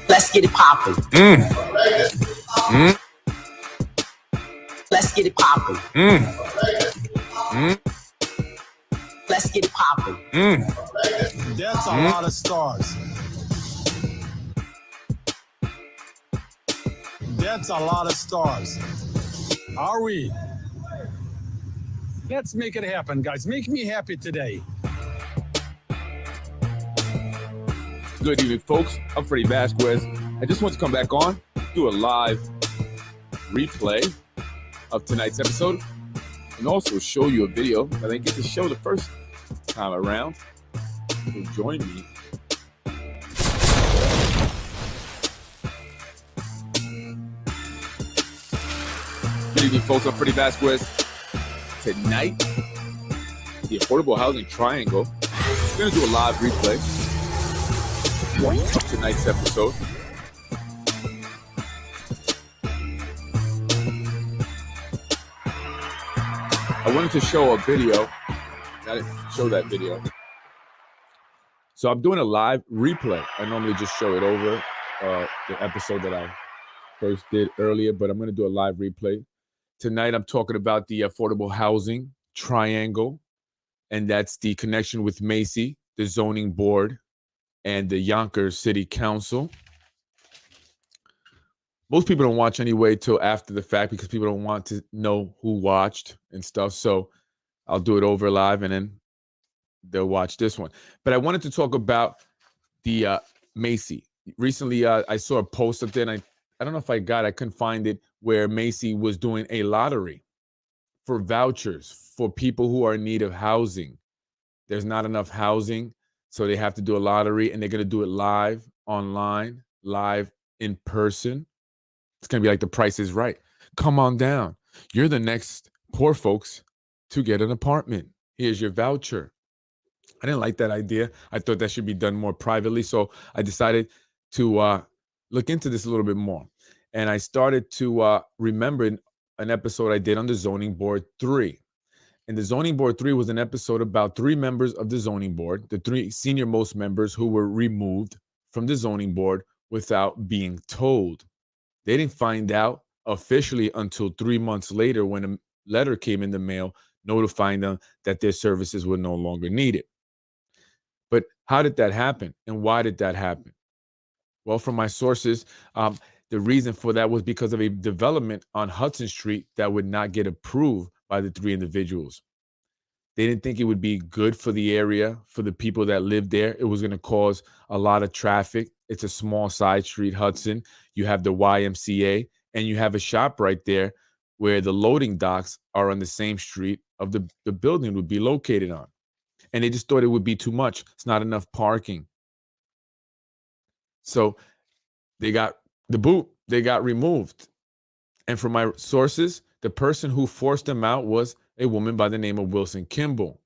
Let's get it poppin'. Let's get it poppin'. Let's get it poppin'. That's a lot of stars. That's a lot of stars. Are we? Let's make it happen, guys. Make me happy today. Good evening, folks. I'm Freddie Vasquez. I just want to come back on, do a live replay of tonight's episode, and also show you a video that I didn't get to show the first time around. So join me. Good evening, folks. I'm Freddie Vasquez. Tonight, the Affordable Housing Triangle. I'm going to do a live replay of tonight's episode. I wanted to show a video. I didn't show that video. So I'm doing a live replay. I normally just show it over the episode that I first did earlier, but I'm going to do a live replay. Tonight I'm talking about the Affordable Housing Triangle, and that's the connection with MHACY, the zoning board, and the Yonkers City Council. Most people don't watch anyway till after the fact because people don't want to know who watched and stuff. So I'll do it over live and then they'll watch this one. But I wanted to talk about the MHACY. Recently, I saw a post up there, and I don't know if I couldn't find it, where MHACY was doing a lottery for vouchers for people who are in need of housing. There's not enough housing, so they have to do a lottery, and they're going to do it live, online, live in person. It's going to be like The Price is Right. Come on down. You're the next poor folks to get an apartment. Here's your voucher. I didn't like that idea. I thought that should be done more privately. So I decided to look into this a little bit more. And I started to remember an episode I did on the Zoning Board 3. And the Zoning Board 3 was an episode about 3 members of the Zoning Board, the 3 senior most members who were removed from the Zoning Board without being told. They didn't find out officially until 3 months later when a letter came in the mail notifying them that their services were no longer needed. But how did that happen? And why did that happen? Well, from my sources, the reason for that was because of a development on Hudson Street that would not get approved by the 3 individuals. They didn't think it would be good for the area, for the people that lived there. It was going to cause a lot of traffic. It's a small side street, Hudson. You have the YMCA, and you have a Shoprite there where the loading docks are on the same street of the building would be located on. And they just thought it would be too much. It's not enough parking. So they got the boot. They got removed. And from my sources, the person who forced them out was a woman by the name of Wilson Kimball.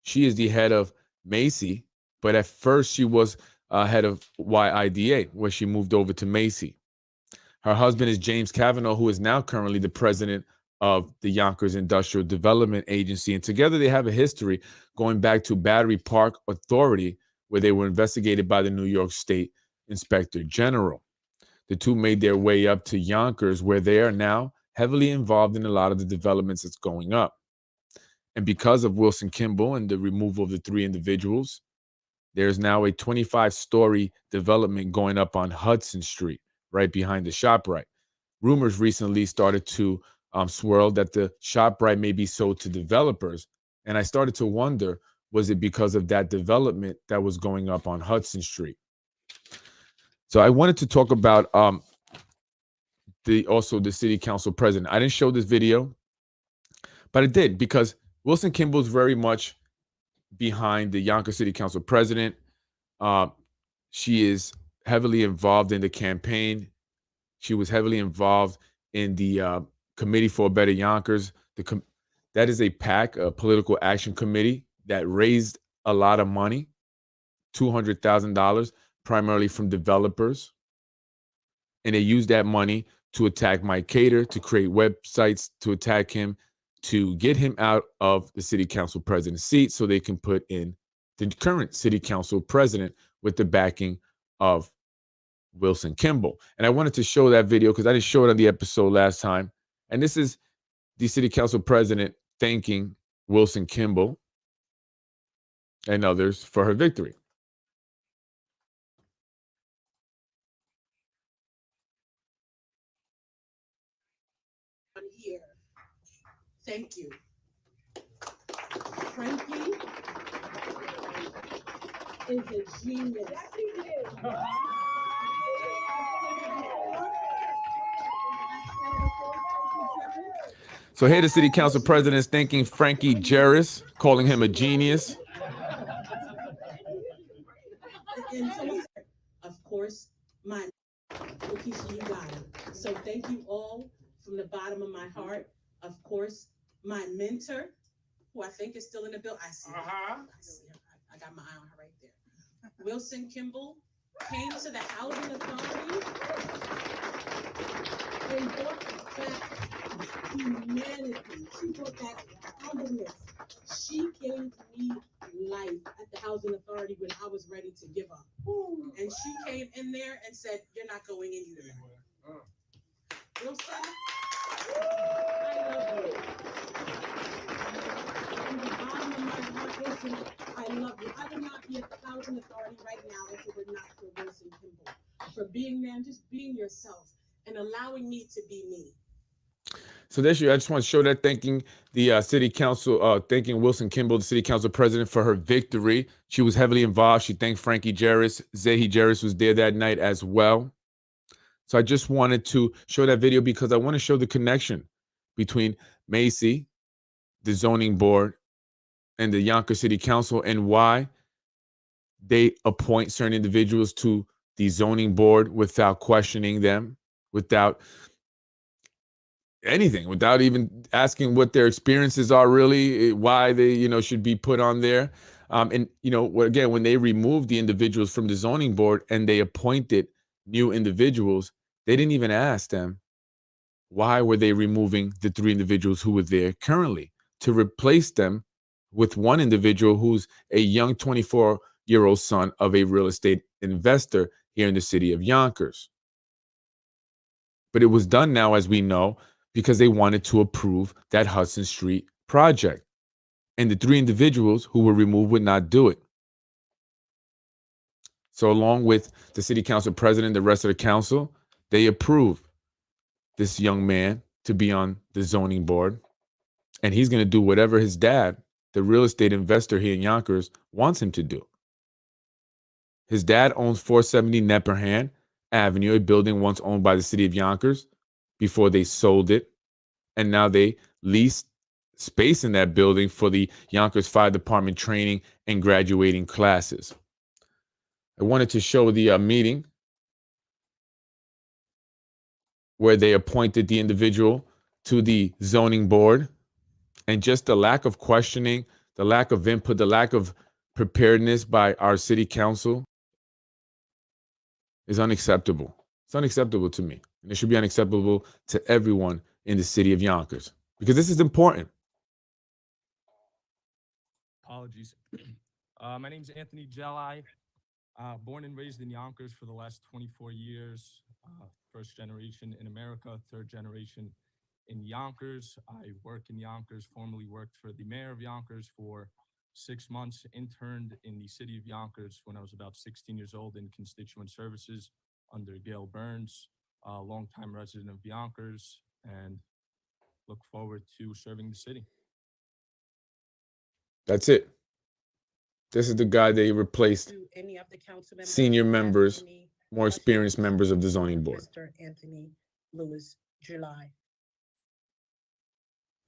She is the head of MHACY, but at first she was head of YIDA, where she moved over to MHACY. Her husband is James Cavanaugh, who is now currently the president of the Yonkers Industrial Development Agency. And together they have a history going back to Battery Park Authority, where they were investigated by the New York State Inspector General. The two made their way up to Yonkers, where they are now heavily involved in a lot of the developments that's going up. And because of Wilson Kimball and the removal of the 3 individuals, there's now a 25-story development going up on Hudson Street, right behind the Shoprite. Rumors recently started to swirl that the Shoprite may be sold to developers. And I started to wonder, was it because of that development that was going up on Hudson Street? So I wanted to talk about also the city council president. I didn't show this video, but I did because Wilson Kimball is very much behind the Yonkers City Council president. She is heavily involved in the campaign. She was heavily involved in the Committee for a Better Yonkers. That is a PAC, a political action committee that raised a lot of money, $200,000, primarily from developers. And they used that money to attack Mike Cater, to create websites to attack him, to get him out of the city council president's seat so they can put in the current city council president with the backing of Wilson Kimball. And I wanted to show that video because I didn't show it on the episode last time. And this is the city council president thanking Wilson Kimball and others for her victory. Here. Thank you. Frankie is a genius. So here the city council president is thanking Frankie Jarris, calling him a genius. And so, of course, my Lakeisha, you got it. So thank you all from the bottom of my heart. Of course, my mentor, who I think is still in the bill. I see her. I see her. I got my eye on her right there. Wilson Kimball came to the Housing Authority and brought back humanity. She brought back humbleness. She gave me life at the Housing Authority when I was ready to give up. And she came in there and said, "You're not going anywhere." Wilson, I love you. From the bottom of my heart, Wilson, I love you. I would not be at the Housing Authority right now if it were not for Wilson Kimball. For being there and just being yourself and allowing me to be me. So there you. I just want to show that, thanking the city council, thanking Wilson Kimball, the city council president, for her victory. She was heavily involved. She thanked Frankie Jarris. Zahi Jarris was there that night as well. So I just wanted to show that video because I want to show the connection between MHACY, the zoning board, and the Yonkers City Council, and why they appoint certain individuals to the zoning board without questioning them, without anything, without even asking what their experiences are really, why they, should be put on there. And, again, when they removed the individuals from the zoning board and they appointed new individuals, they didn't even ask them why were they removing the 3 individuals who were there currently to replace them with one individual who's a young 24-year-old son of a real estate investor here in the city of Yonkers. But it was done now, as we know, because they wanted to approve that Hudson Street project. And the 3 individuals who were removed would not do it. So along with the city council president, the rest of the council, they approved this young man to be on the zoning board. And he's going to do whatever his dad, the real estate investor here in Yonkers, wants him to do. His dad owns 470 Nepperhan Avenue, a building once owned by the city of Yonkers before they sold it. And now they lease space in that building for the Yonkers Fire Department training and graduating classes. I wanted to show the meeting where they appointed the individual to the zoning board, and just the lack of questioning, the lack of input, the lack of preparedness by our city council is unacceptable. It's unacceptable to me, and it should be unacceptable to everyone in the city of Yonkers, because this is important. Apologies. My name's Anthony Gelli. Born and raised in Yonkers for the last 24 years. First generation in America, third generation in Yonkers. I work in Yonkers, formerly worked for the mayor of Yonkers for 6 months, interned in the city of Yonkers when I was about 16 years old in constituent services under Gail Burns, a longtime resident of Yonkers, and look forward to serving the city. That's it. This is the guy they replaced Do any of the council members senior have members, any more experienced questions members of the zoning board. Mr. Anthony Lewis July?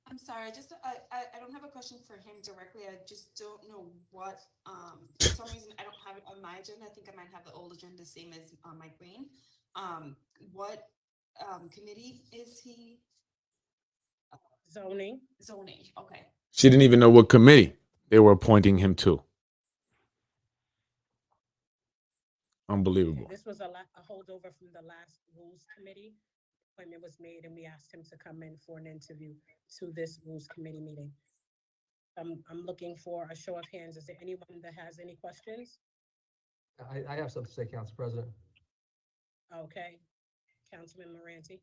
I'm sorry, I don't have a question for him directly. I just don't know what, for some reason, I don't have it on my agenda. I think I might have the old agenda, same as my brain. What committee is he? Zoning. Zoning, okay. She didn't even know what committee they were appointing him to. Unbelievable. This was a holdover from the last rules committee. Appointment was made and we asked him to come in for an interview to this rules committee meeting. I'm looking for a show of hands. Is there anyone that has any questions? I have something to say, Council President. Okay, Councilman Moranti,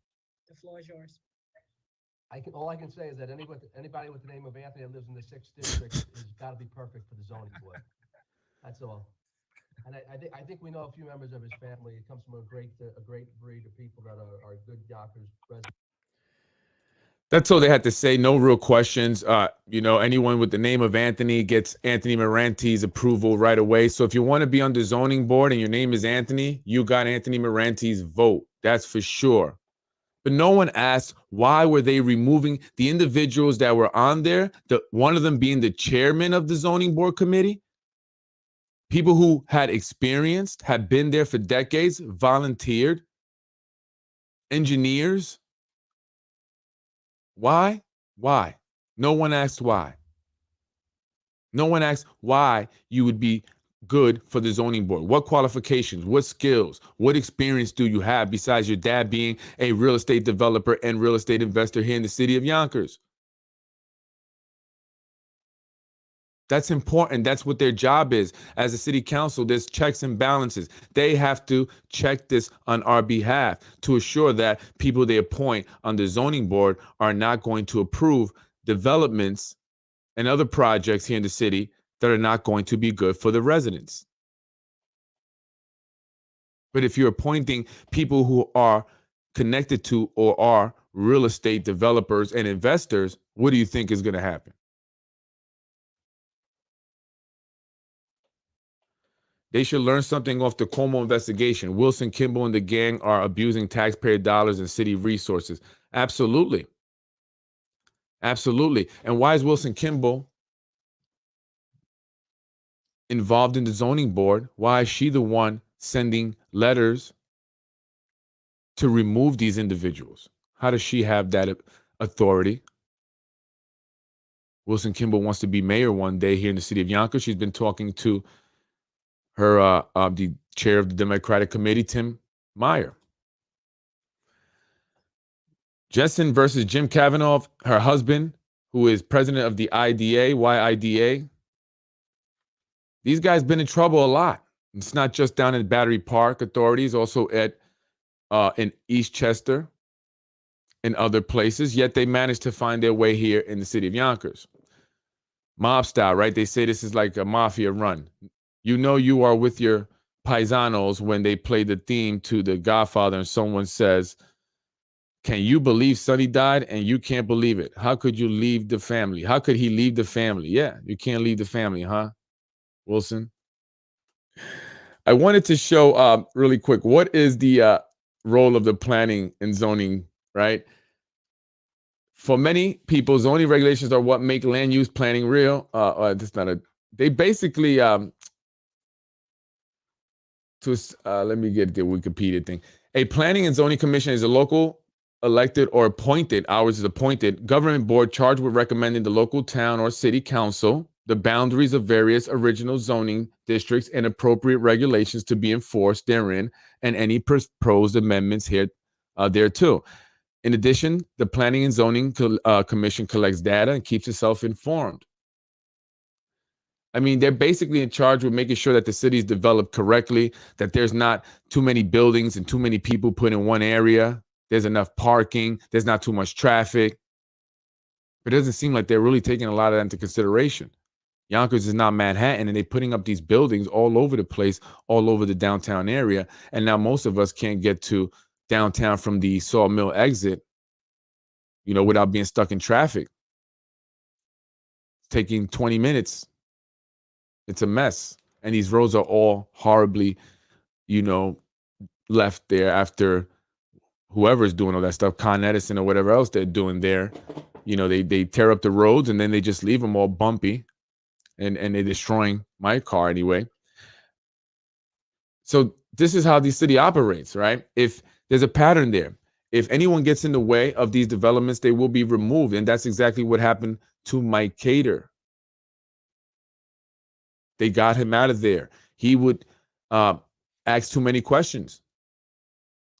the floor is yours. All I can say is that anybody with the name of Anthony that lives in the 6th district has got to be perfect for the zoning board. That's all. And I think we know a few members of his family. It comes from a great breed of people that are good Yonkers residents. That's all they had to say. No real questions. Anyone with the name of Anthony gets Anthony Moranti's approval right away. So if you want to be on the zoning board and your name is Anthony, you got Anthony Moranti's vote. That's for sure. But no one asked why were they removing the individuals that were on there, one of them being the chairman of the zoning board committee. People who had experience, had been there for decades, volunteered, engineers. Why? Why? No one asked why. No one asked why you would be good for the zoning board. What qualifications, what skills, what experience do you have besides your dad being a real estate developer and real estate investor here in the city of Yonkers? That's important. That's what their job is. As a city council, there's checks and balances. They have to check this on our behalf to assure that people they appoint on the zoning board are not going to approve developments and other projects here in the city that are not going to be good for the residents. But if you're appointing people who are connected to or are real estate developers and investors, what do you think is going to happen? They should learn something off the Cuomo investigation. Wilson Kimball and the gang are abusing taxpayer dollars and city resources. Absolutely. Absolutely. And why is Wilson Kimball involved in the zoning board? Why is she the one sending letters to remove these individuals? How does she have that authority? Wilson Kimball wants to be mayor one day here in the city of Yonkers. She's been talking to her the chair of the Democratic Committee, Tim Meyer. Jessen versus Jim Kavanaugh, her husband, who is president of the IDA, YIDA. These guys been in trouble a lot. It's not just down in Battery Park authorities, also at in Eastchester and other places, yet they managed to find their way here in the city of Yonkers. Mob style, right? They say this is like a mafia run. You know you are with your paisanos when they play the theme to The Godfather and someone says, can you believe Sonny died? And you can't believe it. How could you leave the family? How could he leave the family? Yeah, you can't leave the family, huh, Wilson? I wanted to show really quick, what is the role of the planning and zoning, right? For many people, zoning regulations are what make land use planning real. That's not a, they basically, let me get the Wikipedia thing. A planning and zoning commission is a local elected or appointed, ours is appointed, government board charged with recommending the local town or city council the boundaries of various original zoning districts and appropriate regulations to be enforced therein and any proposed amendments here thereto. In addition, the Planning and Zoning Commission collects data and keeps itself informed. I mean, they're basically in charge with making sure that the city is developed correctly, that there's not too many buildings and too many people put in one area. There's enough parking. There's not too much traffic. But it doesn't seem like they're really taking a lot of that into consideration. Yonkers is not Manhattan, and they're putting up these buildings all over the place, all over the downtown area. And now most of us can't get to downtown from the Sawmill exit, you know, without being stuck in traffic. It's taking 20 minutes. It's a mess. And these roads are all horribly, you know, left there after whoever's doing all that stuff, Con Edison or whatever else they're doing there. You know, they tear up the roads and then they just leave them all bumpy. And they're destroying my car anyway. So this is how the city operates, right? If there's a pattern there, if anyone gets in the way of these developments, they will be removed. And that's exactly what happened to Mike Cater. They got him out of there. He would ask too many questions.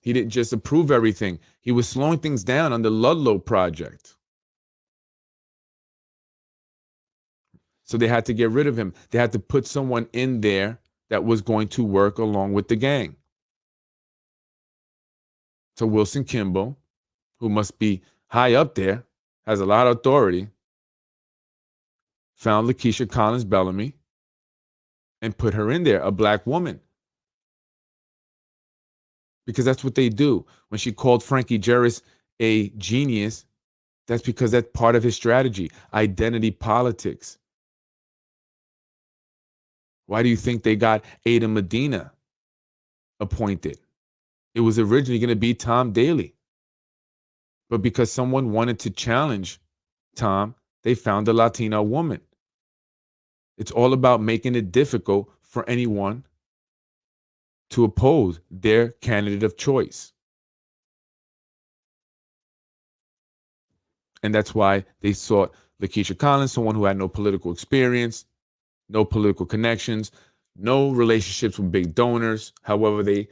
He didn't just approve everything. He was slowing things down on the Ludlow project. So they had to get rid of him. They had to put someone in there that was going to work along with the gang. So Wilson Kimball, who must be high up there, has a lot of authority, found Lakeisha Collins Bellamy and put her in there, a black woman. Because that's what they do. When she called Frankie Jarris a genius, that's because that's part of his strategy, identity politics. Why do you think they got Ada Medina appointed? It was originally going to be Tom Daley. But because someone wanted to challenge Tom, they found a Latina woman. It's all about making it difficult for anyone to oppose their candidate of choice. And that's why they sought Lakeisha Collins, someone who had no political experience, no political connections, no relationships with big donors. However, they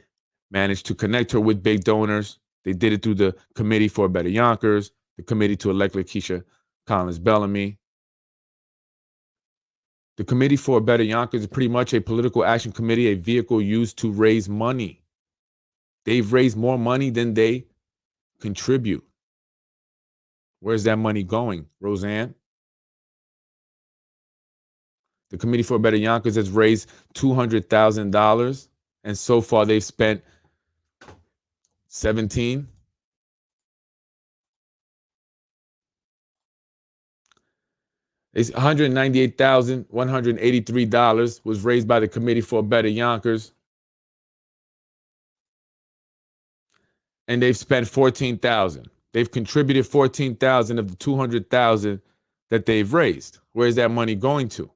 managed to connect her with big donors. They did it through the Committee for a Better Yonkers, the committee to elect Lakeisha Collins Bellamy. The Committee for a Better Yonkers is pretty much a political action committee, a vehicle used to raise money. They've raised more money than they contribute. Where's that money going, Roseanne? The Committee for a Better Yonkers has raised $200,000, and so far they've spent 17. It's $198,183 was raised by the Committee for a Better Yonkers, and they've spent $14,000. They've contributed $14,000 of the $200,000 that they've raised. Where's that money going to?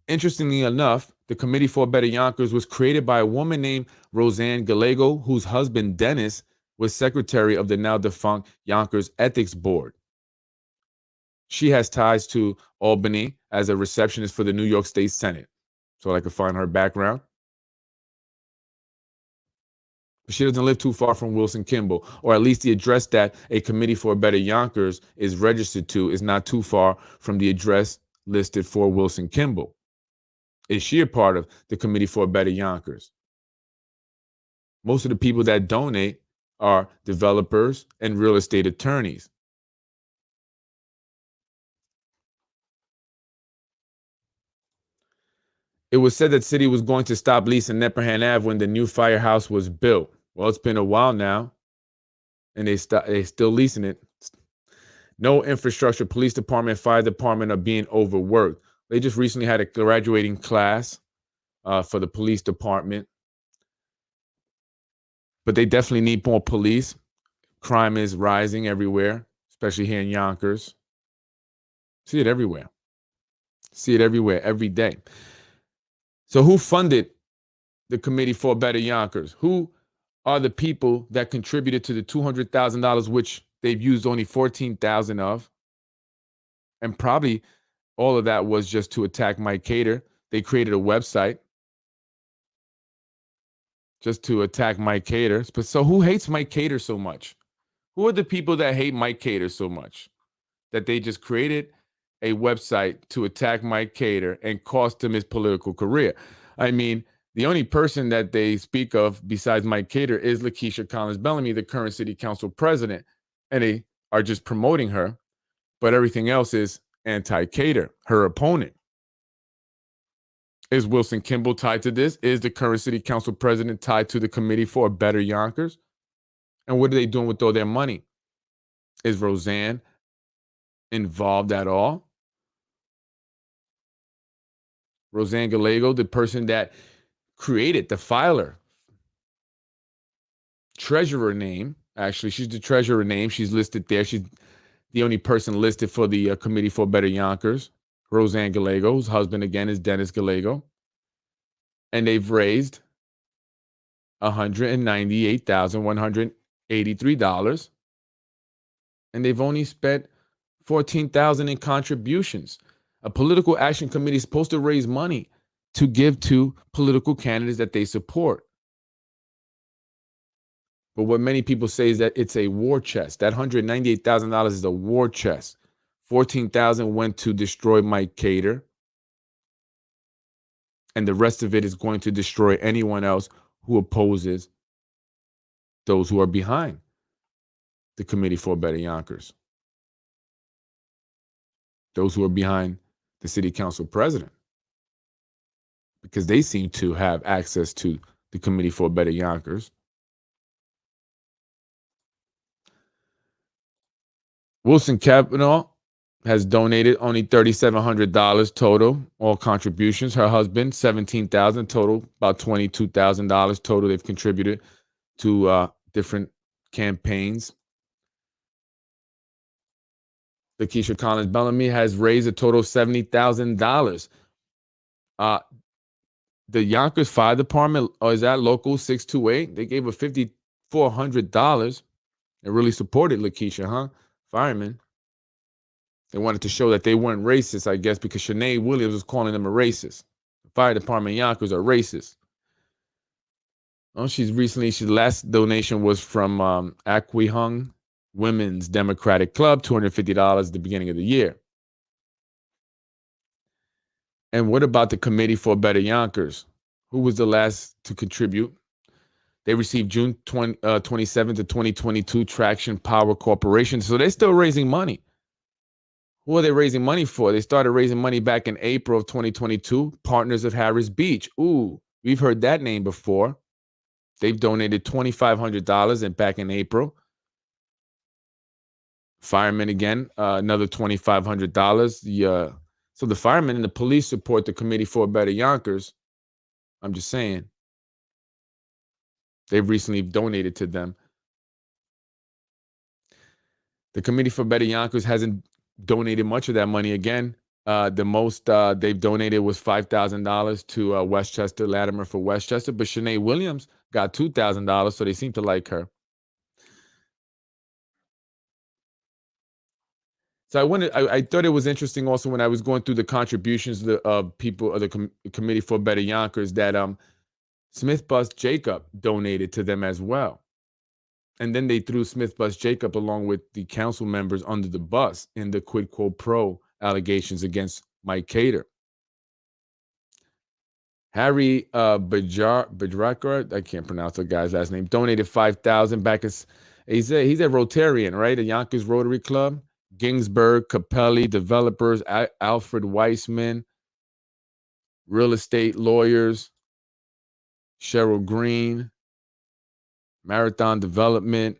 Interestingly enough, the Committee for a Better Yonkers was created by a woman named Roseanne Gallego, whose husband, Dennis, was secretary of the now defunct Yonkers Ethics Board. She has ties to Albany as a receptionist for the New York State Senate. So I could find her background. But she doesn't live too far from Wilson Kimball, or at least the address that a Committee for a Better Yonkers is registered to is not too far from the address listed for Wilson Kimball. Is she a part of the Committee for a Better Yonkers? Most of the people that donate are developers and real estate attorneys. It was said that city was going to stop leasing Nepperhan Ave when the new firehouse was built. Well, it's been a while now, and they still leasing it. No infrastructure, police department, fire department are being overworked. They just recently had a graduating class for the police department, but they definitely need more police. Crime is rising everywhere, especially here in Yonkers. See it everywhere. See it everywhere, every day. So who funded the Committee for Better Yonkers? Who are the people that contributed to the $200,000, which they've used only $14,000 of? And probably all of that was just to attack Mike Cater. They created a website just to attack Mike Cater. But so who hates Mike Cater so much? Who are the people that hate Mike Cater so much that they just created a website to attack Mike Cater and cost him his political career? I mean, the only person that they speak of besides Mike Cater is Lakeisha Collins-Bellamy, the current city council president, and they are just promoting her, but everything else is anti-Cater, her opponent. Is Wilson Kimball tied to this? Is the current city council president tied to the Committee for a Better Yonkers? And what are they doing with all their money? Is Roseanne involved at all? Roseanne Gallego, the person that created the filer treasurer name. Actually, she's the treasurer name. She's listed there. She's the only person listed for the Committee for Better Yonkers. Roseanne Gallego, whose husband, again, is Dennis Gallego. And they've raised $198,183. And they've only spent $14,000 in contributions. A political action committee is supposed to raise money to give to political candidates that they support. But what many people say is that it's a war chest. That $198,000 is a war chest. $14,000 went to destroy Mike Cater. And the rest of it is going to destroy anyone else who opposes those who are behind the Committee for Better Yonkers. Those who are behind the city council president. Because they seem to have access to the Committee for Better Yonkers. Wilson Kavanaugh has donated only $3,700 total, all contributions. Her husband, $17,000 total, about $22,000 total they've contributed to different campaigns. Lakeisha Collins-Bellamy has raised a total of $70,000. The Yonkers Fire Department, or is that local 628? They gave her $5,400. They really supported Lakeisha, huh? Firemen. They wanted to show that they weren't racist, I guess, because Sinead Williams was calling them a racist. The fire department in Yonkers are racist. Oh, she's last donation was from Aquihung Women's Democratic Club, $250 at the beginning of the year. And what about the Committee for Better Yonkers? Who was the last to contribute? They received June 27th to 2022 Traction Power Corporation. So they're still raising money. Who are they raising money for? They started raising money back in April of 2022. Partners of Harris Beach. Ooh, we've heard that name before. They've donated $2,500 back in April. Firemen again, another $2,500. So the firemen and the police support the Committee for Better Yonkers. I'm just saying. They've recently donated to them. The Committee for Better Yonkers hasn't donated much of that money again. The most they've donated was $5,000 to Westchester, Latimer for Westchester. But Sinead Williams got $2,000, so they seem to like her. So I thought it was interesting also when I was going through the contributions of people of the Committee for Better Yonkers that Smith Bus Jacob donated to them as well. And then they threw Smith Bus Jacob along with the council members under the bus in the quid quo pro allegations against Mike Cater. Harry Bajrakar, I can't pronounce the guy's last name, donated $5,000 back as he's a Rotarian, right? A Yonkers Rotary Club. Ginsburg, Capelli, developers, Alfred Weissman, real estate lawyers, Cheryl Green, Marathon Development,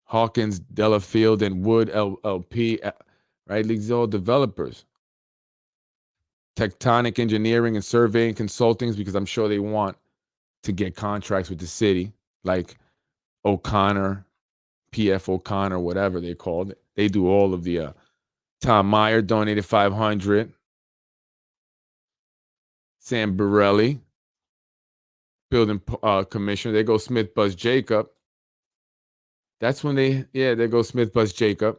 Hawkins, Delafield, and Wood LLP, right? These are all developers. Tectonic Engineering and Surveying Consultings, because I'm sure they want to get contracts with the city, like O'Connor, PF O'Connor, whatever they called it. They do all of the Tom Meyer donated $500. Sam Borelli, building commissioner. They go Smith Bus Jacob. That's when they go Smith Bus Jacob.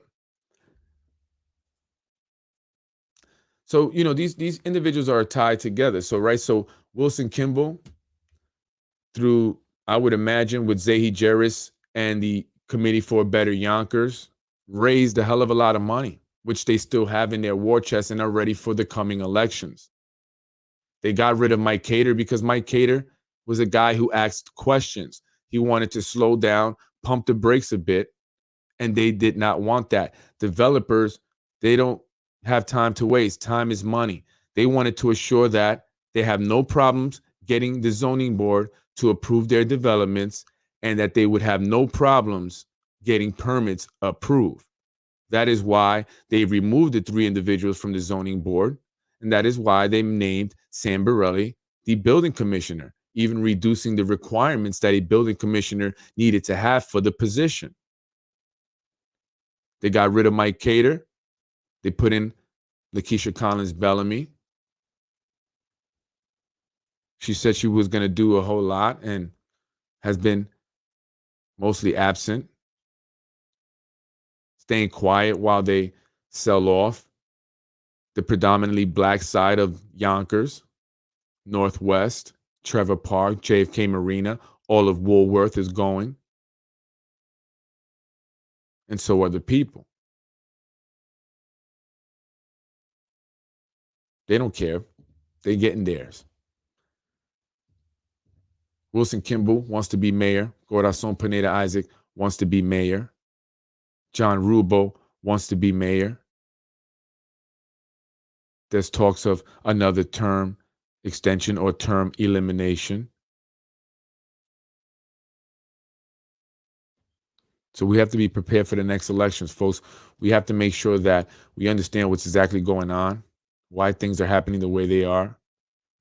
So, these individuals are tied together. So, right. So Wilson Kimball, through, I would imagine, with Zahi Jeris and the Committee for Better Yonkers, raised a hell of a lot of money, which they still have in their war chest and are ready for the coming elections. They got rid of Mike Cater because Mike Cater was a guy who asked questions. He wanted to slow down, pump the brakes a bit, and they did not want that. Developers, they don't have time to waste. Time is money. They wanted to assure that they have no problems getting the zoning board to approve their developments and that they would have no problems getting permits approved. That is why they removed the 3 individuals from the zoning board. And that is why they named Sam Borelli the building commissioner, even reducing the requirements that a building commissioner needed to have for the position. They got rid of Mike Cater. They put in Lakeisha Collins Bellamy. She said she was going to do a whole lot and has been mostly absent, staying quiet while they sell off the predominantly black side of Yonkers, Northwest, Trevor Park, JFK Marina. All of Woolworth is going. And so are the people. They don't care. They're getting theirs. Wilson Kimball wants to be mayor. Corazon Pineda Isaac wants to be mayor. John Rubo wants to be mayor. There's talks of another term extension or term elimination. So we have to be prepared for the next elections, folks. We have to make sure that we understand what's exactly going on, why things are happening the way they are,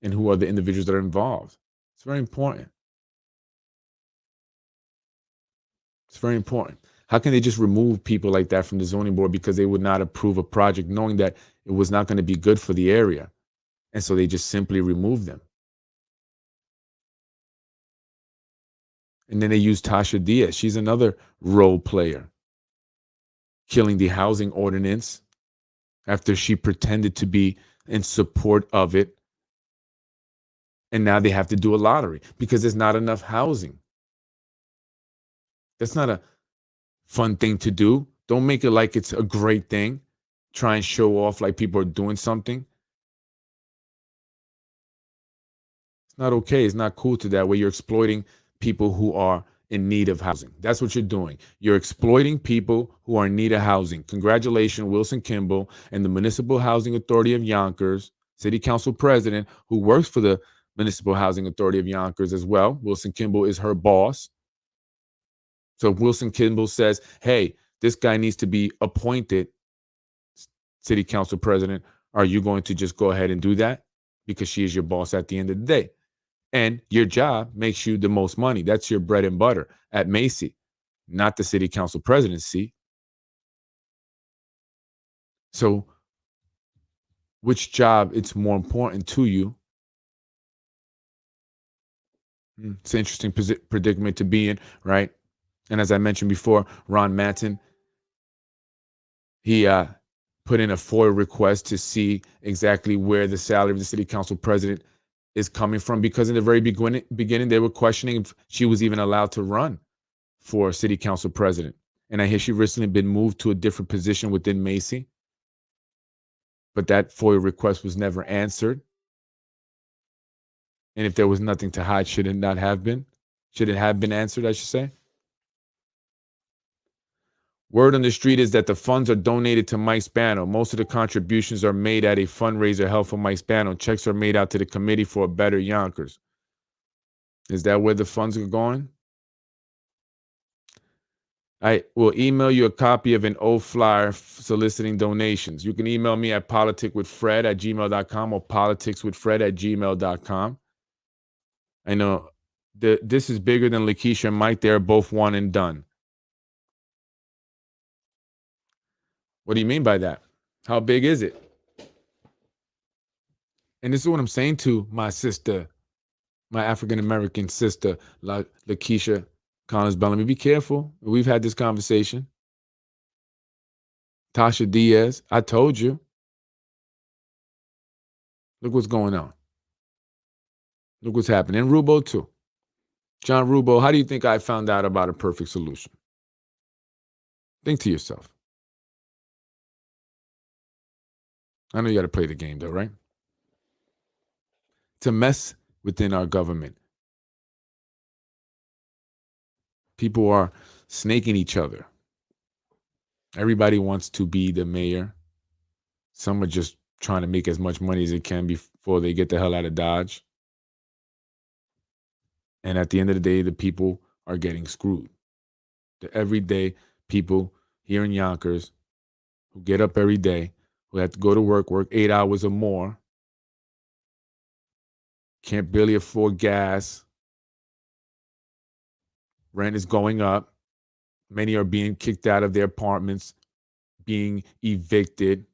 and who are the individuals that are involved. It's very important. It's very important. How can they just remove people like that from the zoning board because they would not approve a project knowing that it was not going to be good for the area? And so they just simply remove them. And then they use Tasha Diaz. She's another role player, killing the housing ordinance after she pretended to be in support of it. And now they have to do a lottery because there's not enough housing. That's not a fun thing to do. Don't make it like it's a great thing. Try and show off like people are doing something. It's not okay. It's not cool to that way. You're exploiting people who are in need of housing. That's what you're doing. You're exploiting people who are in need of housing. Congratulations, Wilson Kimball and the Municipal Housing Authority of Yonkers, City Council President, who works for the Municipal Housing Authority of Yonkers as well. Wilson Kimball is her boss. So if Wilson Kimball says, hey, this guy needs to be appointed City Council President, are you going to just go ahead and do that? Because she is your boss at the end of the day. And your job makes you the most money. That's your bread and butter at MHACY, not the City Council presidency. So which job is more important to you? It's an interesting predicament to be in, right? And as I mentioned before, Ron Manton He put in a FOIA request to see exactly where the salary of the city council president is coming from, because in the very beginning, they were questioning if she was even allowed to run for city council president. And I hear she recently been moved to a different position within MHACY. But that FOIA request was never answered. And if there was nothing to hide, should it not have been? Should it have been answered, I should say? Word on the street is that the funds are donated to Mike Spano. Most of the contributions are made at a fundraiser held for Mike Spano. Checks are made out to the Committee for a Better Yonkers. Is that where the funds are going? I will email you a copy of an old flyer soliciting donations. You can email me at politicswithfred@gmail.com or politicswithfred@gmail.com. I know this is bigger than Lakeisha and Mike. They're both one and done. What do you mean by that? How big is it? And this is what I'm saying to my sister, my African-American sister, Lakeisha Collins Bellamy. Be careful. We've had this conversation. Tasha Diaz, I told you. Look what's going on. Look what's happening. And Rubo, too. John Rubo, how do you think I found out about a perfect solution? Think to yourself. I know you got to play the game, though, right? It's a mess within our government. People are snaking each other. Everybody wants to be the mayor. Some are just trying to make as much money as they can before they get the hell out of Dodge. And at the end of the day, the people are getting screwed. The everyday people here in Yonkers who get up every day, who have to go to work 8 hours or more, can't barely afford gas. Rent is going up. Many are being kicked out of their apartments, being evicted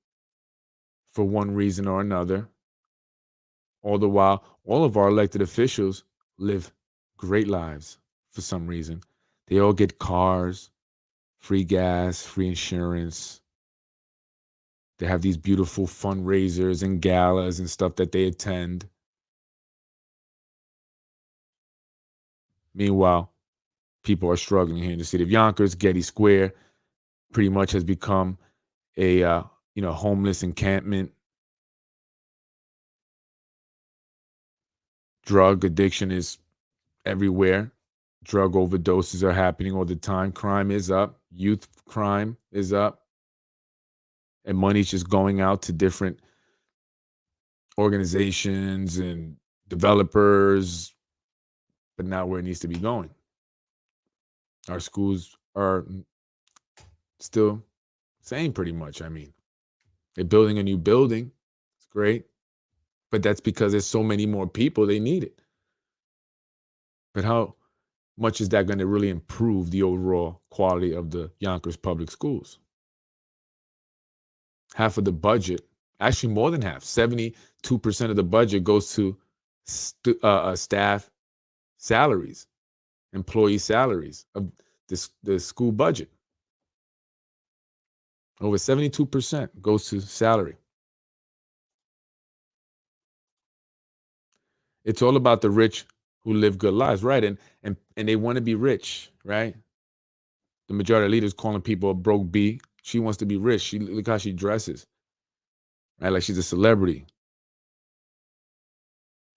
for one reason or another. All the while, all of our elected officials live great lives for some reason. They all get cars, free gas, free insurance. They have these beautiful fundraisers and galas and stuff that they attend. Meanwhile, people are struggling here in the city of Yonkers. Getty Square pretty much has become a homeless encampment. Drug addiction is everywhere. Drug overdoses are happening all the time. Crime is up. Youth crime is up. And money's just going out to different organizations and developers, but not where it needs to be going. Our schools are still same pretty much. I mean, they're building a new building. It's great. But that's because there's so many more people, they need it. But how much is that going to really improve the overall quality of the Yonkers public schools? Half of the budget, actually more than half, 72% of the budget goes to staff salaries, employee salaries of the school budget. Over 72% goes to salary. It's all about the rich who live good lives, right? And they want to be rich, right? The majority of leaders calling people a broke bee. She wants to be rich. Look how she dresses, right? Like she's a celebrity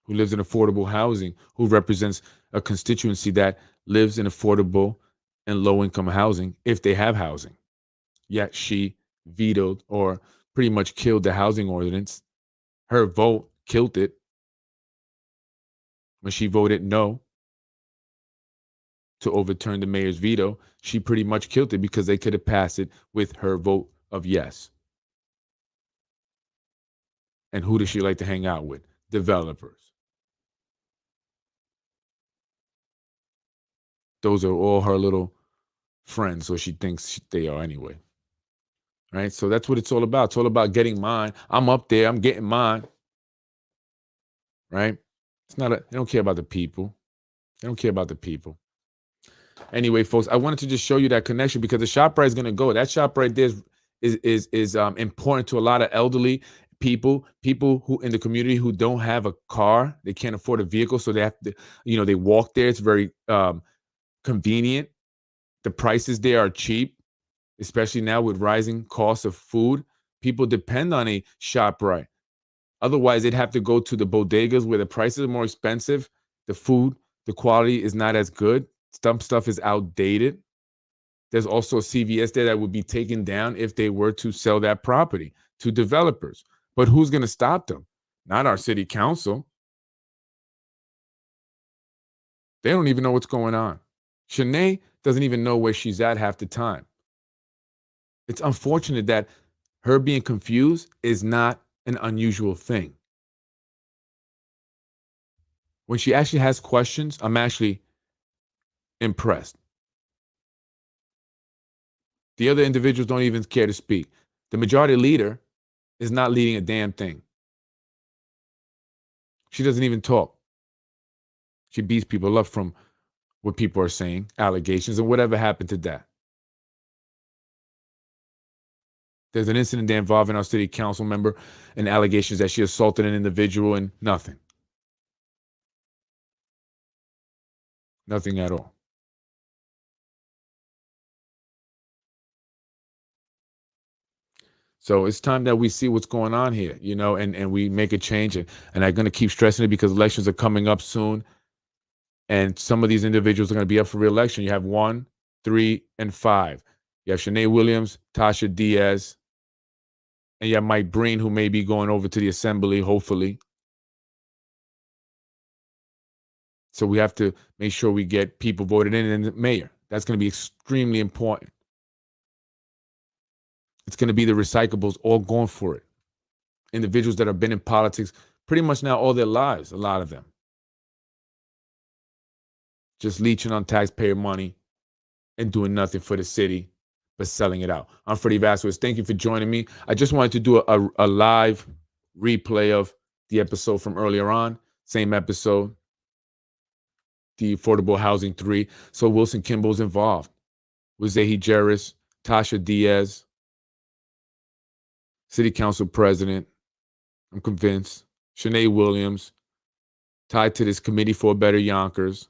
who lives in affordable housing, who represents a constituency that lives in affordable and low-income housing if they have housing. Yet she vetoed or pretty much killed the housing ordinance. Her vote killed it. When she voted no to overturn the mayor's veto, she pretty much killed it because they could have passed it with her vote of yes. And who does she like to hang out with? Developers. Those are all her little friends, or she thinks they are anyway. Right? So that's what it's all about. It's all about getting mine. I'm up there. I'm getting mine. Right? They don't care about the people. They don't care about the people. Anyway, folks, I wanted to just show you that connection because the Shoprite is going to go. That shop right there is important to a lot of elderly people who in the community who don't have a car, they can't afford a vehicle, so they have to, they walk there. It's very convenient. The prices there are cheap, especially now with rising costs of food. People depend on a Shoprite. Otherwise, they'd have to go to the bodegas where the prices are more expensive. The food, the quality is not as good. Some stuff is outdated. There's also a CVS there that would be taken down if they were to sell that property to developers. But who's going to stop them? Not our city council. They don't even know what's going on. Shanae doesn't even know where she's at half the time. It's unfortunate that her being confused is not an unusual thing. When she actually has questions, I'm actually impressed. The other individuals don't even care to speak. The majority leader is not leading a damn thing. She doesn't even talk. She beats people up from what people are saying, allegations, and whatever happened to that. There's an incident there involving our city council member and allegations that she assaulted an individual and nothing. Nothing at all. So it's time that we see what's going on here, and we make a change. And I'm going to keep stressing it because elections are coming up soon. And some of these individuals are going to be up for re-election. You have 1, 3, and 5. You have Shanae Williams, Tasha Diaz, and you have Mike Breen, who may be going over to the assembly, hopefully. So we have to make sure we get people voted in, and the mayor. That's going to be extremely important. It's going to be the recyclables all going for it. Individuals that have been in politics pretty much now all their lives, a lot of them. Just leeching on taxpayer money and doing nothing for the city but selling it out. I'm Freddie Vasquez. Thank you for joining me. I just wanted to do a live replay of the episode from earlier on. Same episode, the Affordable Housing 3. So Wilson Kimball's involved. With Zahi Jarris, Tasha Diaz, City Council President, I'm convinced, Shanae Williams, tied to this Committee for a Better Yonkers.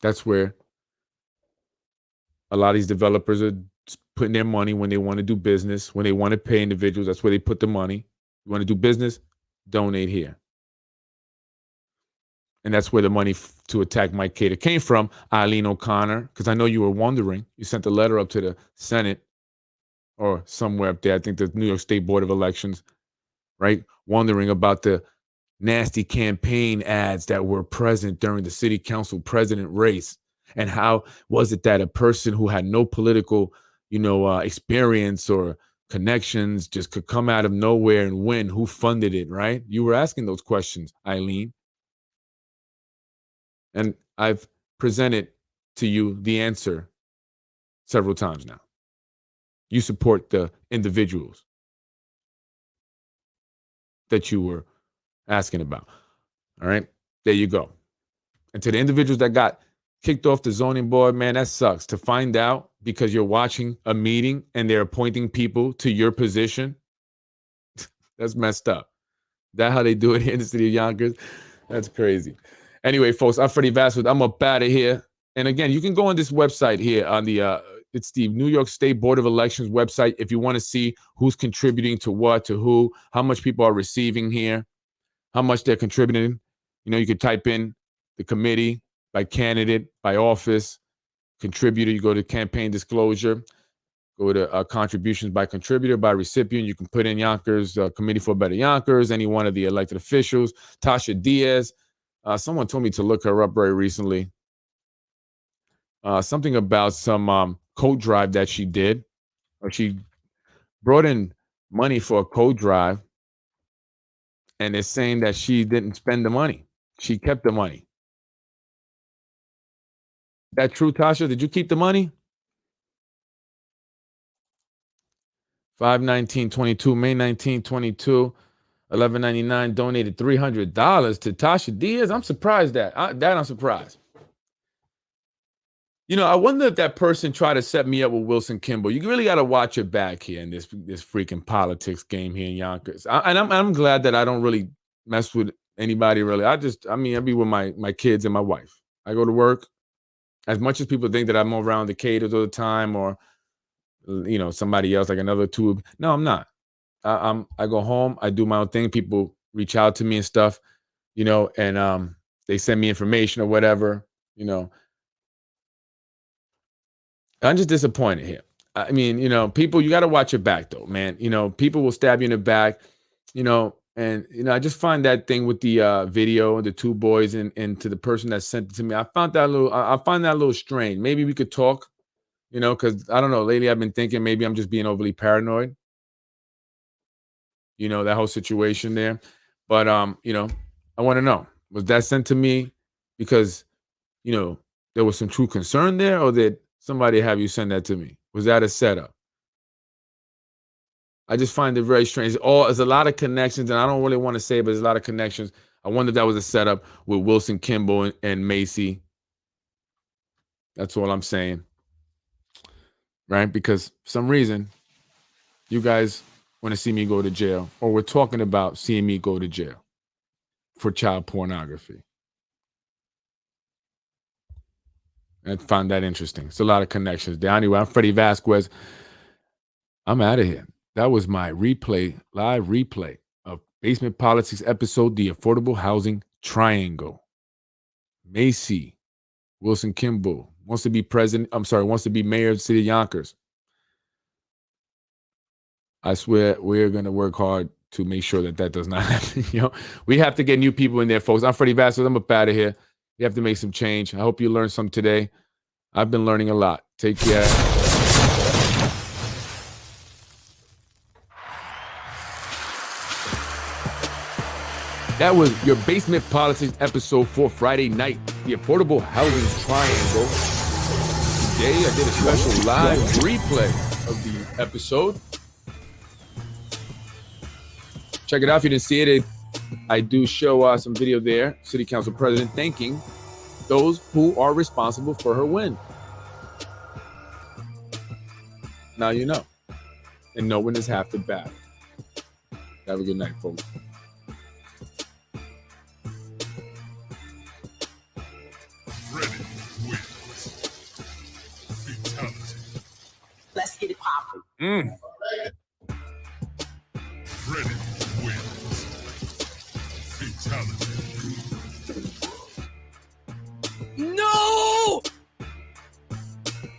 That's where a lot of these developers are putting their money when they want to do business, when they want to pay individuals. That's where they put the money. You want to do business? Donate here. And that's where the money to attack Mike Cater came from, Eileen O'Connor, because I know you were wondering. You sent a letter up to the Senate or somewhere up there, I think the New York State Board of Elections, right? Wondering about the nasty campaign ads that were present during the city council president race. And how was it that a person who had no political, experience or connections just could come out of nowhere and win? Who funded it, right? You were asking those questions, Eileen. And I've presented to you the answer several times now. You support the individuals that you were asking about. All right, there you go. And to the individuals that got kicked off the zoning board, man, that sucks. To find out because you're watching a meeting and they're appointing people to your position, that's messed up. That how they do it here in the city of Yonkers? That's crazy. Anyway, folks, I'm Freddie Vasquez. I'm up out of here. And again, you can go on this website here on the it's the New York State Board of Elections website if you want to see who's contributing to what, to who, how much people are receiving here, how much they're contributing. You could type in the committee by candidate, by office, contributor. You go to campaign disclosure, go to contributions by contributor, by recipient. You can put in Yonkers, Committee for Better Yonkers, any one of the elected officials. Tasha Diaz. Someone told me to look her up very recently. Something about some code drive that she did, or she brought in money for a code drive, and they're saying that she didn't spend the money. She kept the money. That true, Tasha? Did you keep the money? 5/19/22, May 19/22, 11.99 donated $300 to Tasha Diaz. I'm surprised that I'm surprised. You know, I wonder if that person tried to set me up with Wilson Kimball. You really got to watch your back here in this freaking politics game here in Yonkers. I'm glad that I don't really mess with anybody really. I be with my kids and my wife. I go to work. As much as people think that I'm around the caters all the time, or you know, somebody else like another two. No, I'm not. I go home. I do my own thing. People reach out to me and stuff, you know, and they send me information or whatever, you know. I'm just disappointed here. I mean, you know, people, you got to watch your back though, man. You know, people will stab you in the back, you know, and, you know, I just find that thing with the video and the two boys and to the person that sent it to me, I find that a little strange. Maybe we could talk, you know, because I don't know, lately I've been thinking maybe I'm just being overly paranoid, you know, that whole situation there. But, you know, I want to know, was that sent to me because, you know, there was some true concern there, or did somebody have you send that to me? Was that a setup? I just find it very strange. There's a lot of connections, and I don't really want to say, but there's a lot of connections. I wonder if that was a setup with Wilson Kimball and MHACY. That's all I'm saying. Right? Because for some reason, you guys want to see me go to jail, or we're talking about seeing me go to jail for child pornography. I found that interesting. It's a lot of connections there. Anyway, I'm Freddie Vasquez. I'm out of here. That was my live replay of Basement Politics episode, The Affordable Housing Triangle. MHACY, Wilson Kimball, wants to be mayor of the city of Yonkers. I swear we're going to work hard to make sure that does not happen. You know, we have to get new people in there, folks. I'm Freddie Vasquez. I'm up out of here. You have to make some change. I hope you learned some today. I've been learning a lot. Take care. That was your Basement Politics episode for Friday night, the Affordable Housing Triangle. Today, I did a special live replay of the episode. Check it out if you didn't see it. I do show some video there. City Council President thanking those who are responsible for her win. Now you know. And no one is half the battle. Have a good night, folks. Let's get it poppin'. Freddie wins. Fatality.